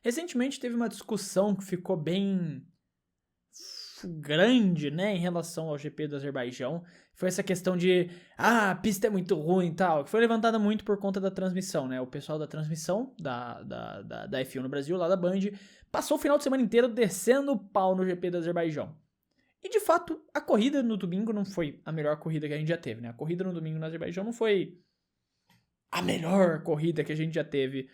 Recentemente teve uma discussão que ficou bem grande, né, em relação ao GP do Azerbaijão. Foi essa questão de, a pista é muito ruim e tal, que foi levantada muito por conta da transmissão, né? O pessoal da transmissão da F1 no Brasil, lá da Band, passou o final de semana inteiro descendo o pau no GP do Azerbaijão. E de fato, a corrida no domingo não foi a melhor corrida que a gente já teve, né? A corrida no domingo no Azerbaijão não foi a melhor corrida que a gente já teve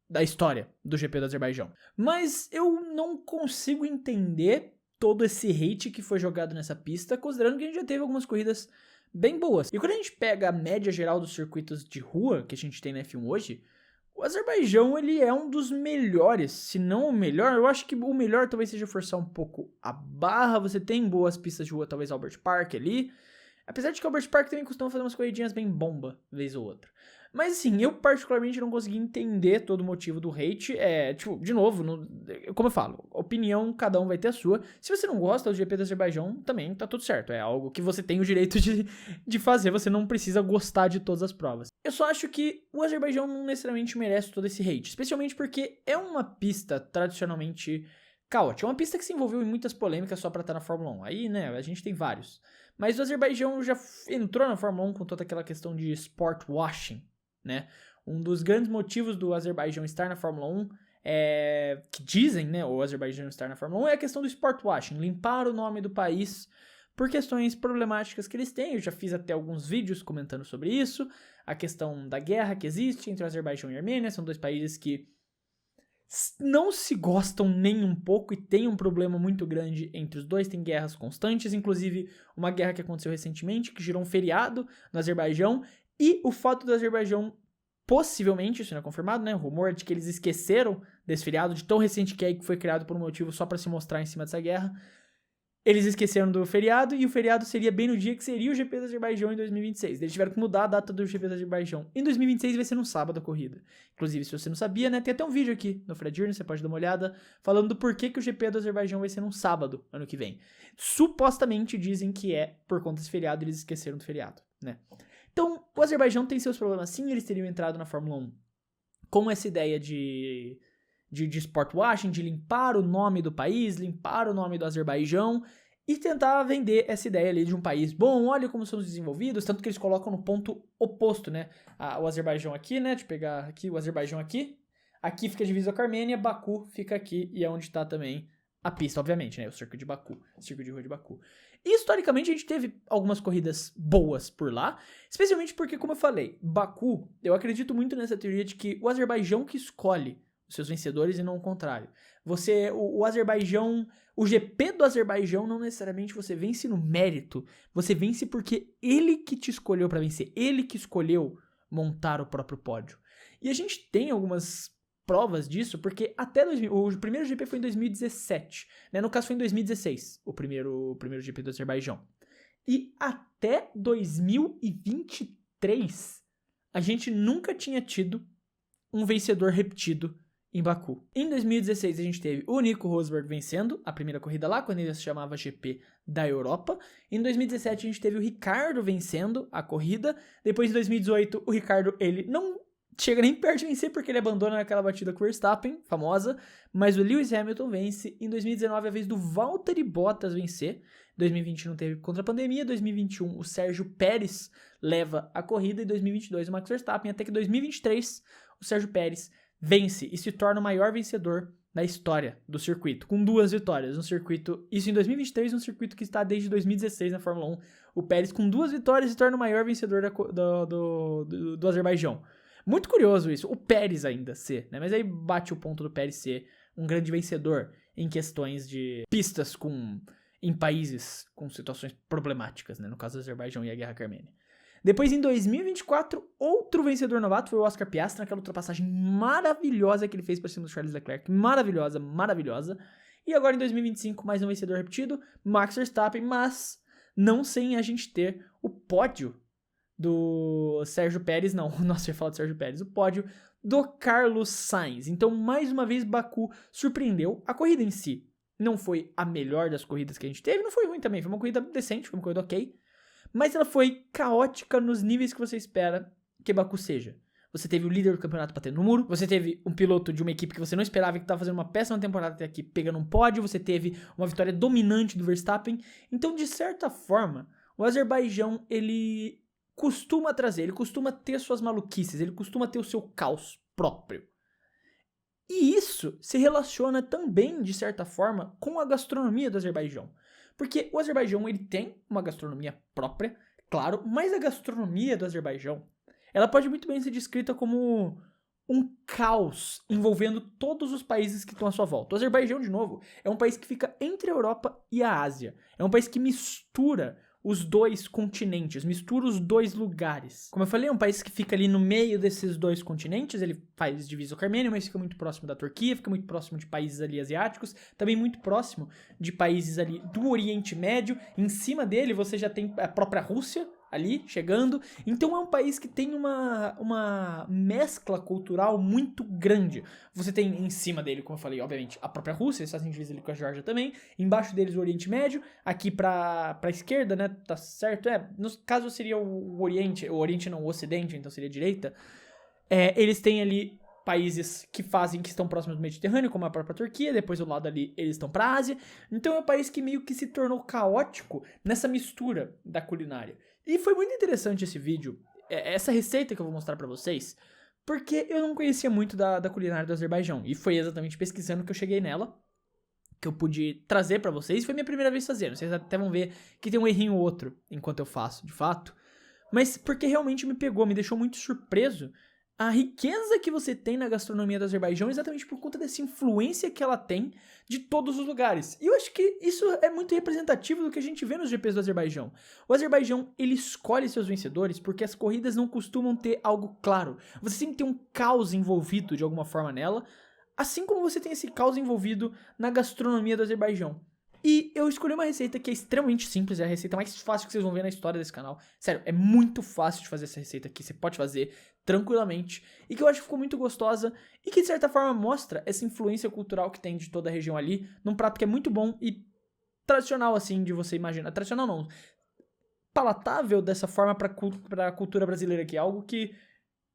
da história do GP do Azerbaijão. Mas eu não consigo entender todo esse hate que foi jogado nessa pista, considerando que a gente já teve algumas corridas bem boas. E quando a gente pega a média geral dos circuitos de rua que a gente tem na F1 hoje, o Azerbaijão ele é um dos melhores, se não o melhor. Eu acho que o melhor talvez seja forçar um pouco a barra. Você tem boas pistas de rua, talvez Albert Park ali. Apesar de que o Albert Park também costuma fazer umas corridinhas bem bomba, vez ou outra. Mas assim, eu particularmente não consegui entender todo o motivo do hate. De novo, como eu falo, opinião, cada um vai ter a sua. Se você não gosta do GP do Azerbaijão, também tá tudo certo. É algo que você tem o direito de fazer, você não precisa gostar de todas as provas. Eu só acho que o Azerbaijão não necessariamente merece todo esse hate, especialmente porque é uma pista tradicionalmente caótica. É uma pista que se envolveu em muitas polêmicas só pra estar na Fórmula 1. Aí, né, a gente tem vários. Mas o Azerbaijão já entrou na Fórmula 1 com toda aquela questão de sport washing, né? Um dos grandes motivos do Azerbaijão estar na Fórmula 1 que dizem, né, o Azerbaijão estar na Fórmula 1 é a questão do sport washing, limpar o nome do país por questões problemáticas que eles têm. Eu já fiz até alguns vídeos comentando sobre isso, a questão da guerra que existe entre o Azerbaijão e a Armênia, são dois países que não se gostam nem um pouco e tem um problema muito grande entre os dois, tem guerras constantes, inclusive uma guerra que aconteceu recentemente, que gerou um feriado no Azerbaijão, e o fato do Azerbaijão, possivelmente, isso não é confirmado, né, o rumor de que eles esqueceram desse feriado, de tão recente que é, que foi criado por um motivo só pra se mostrar em cima dessa guerra. Eles esqueceram do feriado, e o feriado seria bem no dia que seria o GP do Azerbaijão em 2026. Eles tiveram que mudar a data do GP do Azerbaijão. Em 2026 vai ser no sábado a corrida. Inclusive, se você não sabia, né, tem até um vídeo aqui no Fred Journey, você pode dar uma olhada, falando do porquê que o GP do Azerbaijão vai ser num sábado, ano que vem. Supostamente dizem que é por conta desse feriado, eles esqueceram do feriado, né. Então, o Azerbaijão tem seus problemas sim, eles teriam entrado na Fórmula 1 com essa ideia de sport washing, de limpar o nome do país, limpar o nome do Azerbaijão e tentar vender essa ideia ali de um país bom, olha como somos desenvolvidos, tanto que eles colocam no ponto oposto, né? O Azerbaijão aqui, né? Deixa eu pegar aqui o Azerbaijão aqui fica divisa com a Armênia, Baku fica aqui e é onde está também a pista, obviamente, né? O circuito de Baku, o circuito de rua de Baku. E historicamente a gente teve algumas corridas boas por lá, especialmente porque, como eu falei, Baku, eu acredito muito nessa teoria de que o Azerbaijão que escolhe os seus vencedores e não o contrário. O Azerbaijão, o GP do Azerbaijão não necessariamente você vence no mérito, você vence porque ele que te escolheu para vencer, ele que escolheu montar o próprio pódio. E a gente tem algumas provas disso, porque até o primeiro GP foi em 2017, né? No caso foi em 2016, o primeiro GP do Azerbaijão. E até 2023, a gente nunca tinha tido um vencedor repetido em Baku. Em 2016, a gente teve o Nico Rosberg vencendo a primeira corrida lá, quando ele se chamava GP da Europa. Em 2017, a gente teve o Ricciardo vencendo a corrida. Depois, em 2018, o Ricciardo, ele não chega nem perto de vencer, porque ele abandona naquela batida com o Verstappen, famosa. Mas o Lewis Hamilton vence. Em 2019, a vez do Valtteri Bottas vencer. Em 2020 não teve contra a pandemia. Em 2021, o Sérgio Pérez leva a corrida. Em 2022, o Max Verstappen. Até que em 2023, o Sérgio Pérez vence e se torna o maior vencedor da história do circuito, com 2 vitórias no circuito, isso em 2023, um circuito que está desde 2016 na Fórmula 1, o Pérez com 2 vitórias se torna o maior vencedor do Azerbaijão. Muito curioso isso, o Pérez ainda ser, né? Mas aí bate o ponto do Pérez ser um grande vencedor em questões de pistas em países com situações problemáticas, né? No caso do Azerbaijão e a guerra com a Armênia. Depois, em 2024, outro vencedor novato foi o Oscar Piastri, naquela ultrapassagem maravilhosa que ele fez por cima do Charles Leclerc. Maravilhosa, maravilhosa. E agora, em 2025, mais um vencedor repetido, Max Verstappen, mas não sem a gente ter o pódio do Sérgio Pérez, não, nossa, eu ia falar do Sérgio Pérez, o pódio do Carlos Sainz. Então, mais uma vez, Baku surpreendeu. A corrida em si não foi a melhor das corridas que a gente teve, não foi ruim também, foi uma corrida decente, foi uma corrida ok. Mas ela foi caótica nos níveis que você espera que Baku seja. Você teve o líder do campeonato batendo no muro. Você teve um piloto de uma equipe que você não esperava e que estava fazendo uma péssima temporada até aqui pegando um pódio. Você teve uma vitória dominante do Verstappen. Então, de certa forma, o Azerbaijão, ele costuma trazer, ele costuma ter suas maluquices, ele costuma ter o seu caos próprio. E isso se relaciona também, de certa forma, com a gastronomia do Azerbaijão. Porque o Azerbaijão, ele tem uma gastronomia própria, claro, mas a gastronomia do Azerbaijão, ela pode muito bem ser descrita como um caos envolvendo todos os países que estão à sua volta. O Azerbaijão, de novo, é um país que fica entre a Europa e a Ásia. É um país que mistura os dois continentes, mistura os dois lugares. Como eu falei, é um país que fica ali no meio desses dois continentes, ele faz divisa com a Armênia, mas fica muito próximo da Turquia, fica muito próximo de países ali asiáticos, também muito próximo de países ali do Oriente Médio. Em cima dele você já tem a própria Rússia ali chegando. Então é um país que tem uma mescla cultural muito grande. Você tem em cima dele, como eu falei, obviamente, a própria Rússia, eles fazem divisa ali com a Geórgia também. Embaixo deles o Oriente Médio, aqui pra esquerda, né, tá certo? No caso seria o Oriente não, o Ocidente, então seria a direita. Eles têm ali países que estão próximos do Mediterrâneo, como a própria Turquia, depois do lado ali eles estão pra Ásia. Então é um país que meio que se tornou caótico nessa mistura da culinária. E foi muito interessante esse vídeo, essa receita que eu vou mostrar pra vocês, porque eu não conhecia muito da culinária do Azerbaijão. E foi exatamente pesquisando que eu cheguei nela, que eu pude trazer pra vocês. Foi minha primeira vez fazendo, vocês até vão ver que tem um errinho ou outro enquanto eu faço, de fato. Mas porque realmente me pegou, me deixou muito surpreso a riqueza que você tem na gastronomia do Azerbaijão, exatamente por conta dessa influência que ela tem de todos os lugares. E eu acho que isso é muito representativo do que a gente vê nos GPs do Azerbaijão. O Azerbaijão, ele escolhe seus vencedores porque as corridas não costumam ter algo claro. Você sempre tem um caos envolvido de alguma forma nela, assim como você tem esse caos envolvido na gastronomia do Azerbaijão. E eu escolhi uma receita que é extremamente simples, é a receita mais fácil que vocês vão ver na história desse canal. Sério, é muito fácil de fazer essa receita aqui, você pode fazer tranquilamente. E que eu acho que ficou muito gostosa e que de certa forma mostra essa influência cultural que tem de toda a região ali, num prato que é muito bom e tradicional assim de você imaginar. Tradicional não, palatável dessa forma pra cultura brasileira aqui, algo que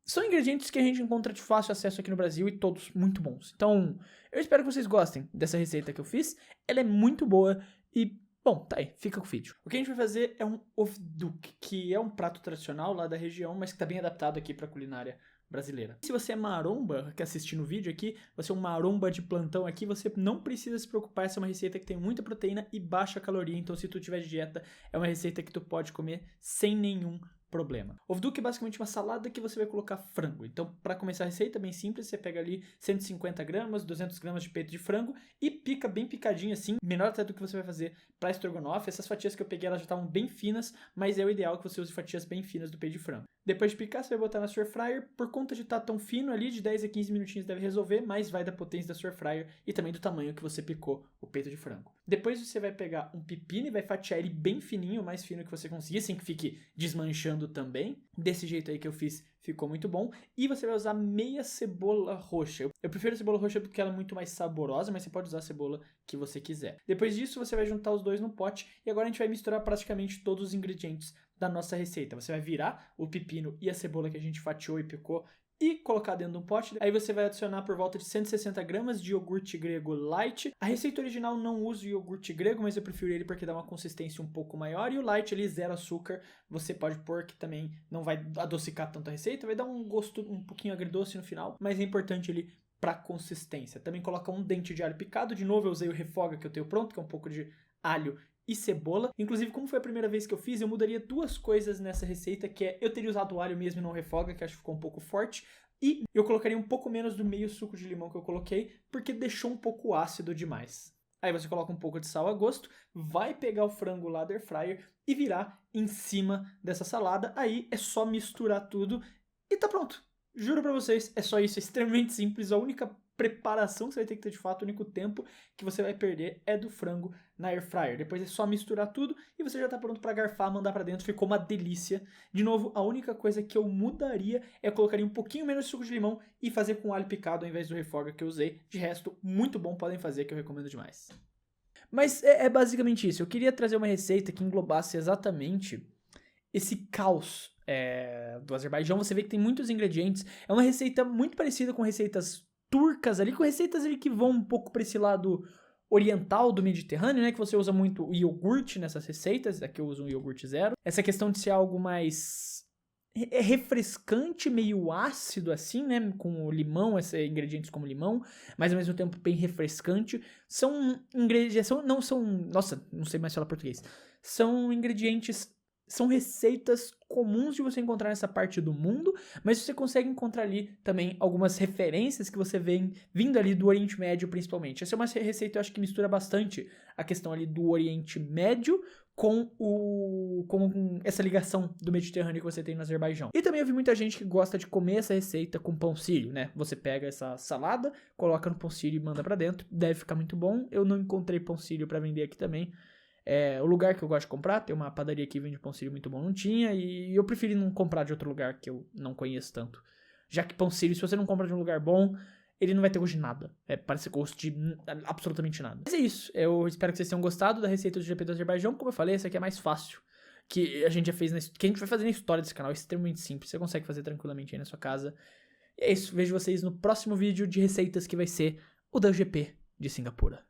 são ingredientes que a gente encontra de fácil acesso aqui no Brasil e todos muito bons. Então, eu espero que vocês gostem dessa receita que eu fiz. Ela é muito boa e, bom, tá aí, fica com o vídeo. O que a gente vai fazer é um ofduk, que é um prato tradicional lá da região, mas que tá bem adaptado aqui pra culinária brasileira. Se você é maromba, que assistir no vídeo aqui, você é um maromba de plantão aqui, você não precisa se preocupar, essa é uma receita que tem muita proteína e baixa caloria, então se tu tiver de dieta, é uma receita que tu pode comer sem nenhum problema. Ofduk é basicamente uma salada que você vai colocar frango. Então, para começar a receita, bem simples, você pega ali 150 gramas, 200 gramas de peito de frango e pica bem picadinho assim, menor até do que você vai fazer para estrogonofe. Essas fatias que eu peguei, elas já estavam bem finas, mas é o ideal que você use fatias bem finas do peito de frango. Depois de picar, você vai botar na Air Fryer. Por conta de estar tão fino ali, de 10 a 15 minutinhos deve resolver, mas vai da potência da Air Fryer e também do tamanho que você picou o peito de frango. Depois você vai pegar um pepino e vai fatiar ele bem fininho, o mais fino que você conseguir, assim que fique desmanchando também. Desse jeito aí que eu fiz, ficou muito bom. E você vai usar meia cebola roxa. Eu prefiro a cebola roxa porque ela é muito mais saborosa, mas você pode usar a cebola que você quiser. Depois disso, você vai juntar os dois no pote e agora a gente vai misturar praticamente todos os ingredientes da nossa receita. Você vai virar o pepino e a cebola que a gente fatiou e picou e colocar dentro de um pote. Aí você vai adicionar por volta de 160 gramas de iogurte grego light. A receita original não usa o iogurte grego, mas eu prefiro ele porque dá uma consistência um pouco maior. E o light ali, zero açúcar, você pode pôr, que também não vai adocicar tanto a receita, vai dar um gosto um pouquinho agridoce no final, mas é importante ele para consistência. Também coloca um dente de alho picado. De novo eu usei o refoga que eu tenho pronto, que é um pouco de alho e cebola. Inclusive, como foi a primeira vez que eu fiz, eu mudaria duas coisas nessa receita, que é, eu teria usado o alho mesmo e não refoga, que acho que ficou um pouco forte, e eu colocaria um pouco menos do meio suco de limão que eu coloquei, porque deixou um pouco ácido demais. Aí você coloca um pouco de sal a gosto, vai pegar o frango lá da Air Fryer e virar em cima dessa salada. Aí é só misturar tudo e tá pronto. Juro pra vocês, é só isso, é extremamente simples. A única preparação que você vai ter que ter de fato, o único tempo que você vai perder é do frango na Air Fryer. Depois é só misturar tudo e você já tá pronto pra garfar, mandar pra dentro. Ficou uma delícia. De novo, a única coisa que eu mudaria é colocaria um pouquinho menos de suco de limão e fazer com alho picado ao invés do refoga que eu usei. De resto, muito bom, podem fazer, que eu recomendo demais. Mas é basicamente isso. Eu queria trazer uma receita que englobasse exatamente esse caos do Azerbaijão, você vê que tem muitos ingredientes. É uma receita muito parecida com receitas turcas ali, com receitas ali que vão um pouco para esse lado oriental do Mediterrâneo, né? Que você usa muito iogurte nessas receitas. Aqui eu uso um iogurte zero. Essa questão de ser algo mais refrescante, meio ácido assim, né? Com o limão, esses ingredientes como limão, mas ao mesmo tempo bem refrescante. São ingredientes, nossa, não sei mais falar português. São ingredientes, são receitas comuns de você encontrar nessa parte do mundo, mas você consegue encontrar ali também algumas referências que você vê vindo ali do Oriente Médio, principalmente. Essa é uma receita, eu acho que mistura bastante a questão ali do Oriente Médio com essa ligação do Mediterrâneo que você tem no Azerbaijão. E também eu vi muita gente que gosta de comer essa receita com pão sírio, né? Você pega essa salada, coloca no pão sírio e manda pra dentro. Deve ficar muito bom. Eu não encontrei pão sírio pra vender aqui também. O lugar que eu gosto de comprar, tem uma padaria que vende pão sírio muito bom, não tinha, e eu preferi não comprar de outro lugar que eu não conheço tanto. Já que pão sírio, se você não compra de um lugar bom, ele não vai ter gosto de nada. Parece gosto de absolutamente nada. Mas é isso, eu espero que vocês tenham gostado da receita do GP do Azerbaijão. Como eu falei, essa aqui é mais fácil, que a gente já fez, que a gente vai fazer na história desse canal, é extremamente simples, você consegue fazer tranquilamente aí na sua casa. E é isso, vejo vocês no próximo vídeo de receitas, que vai ser o da GP de Singapura.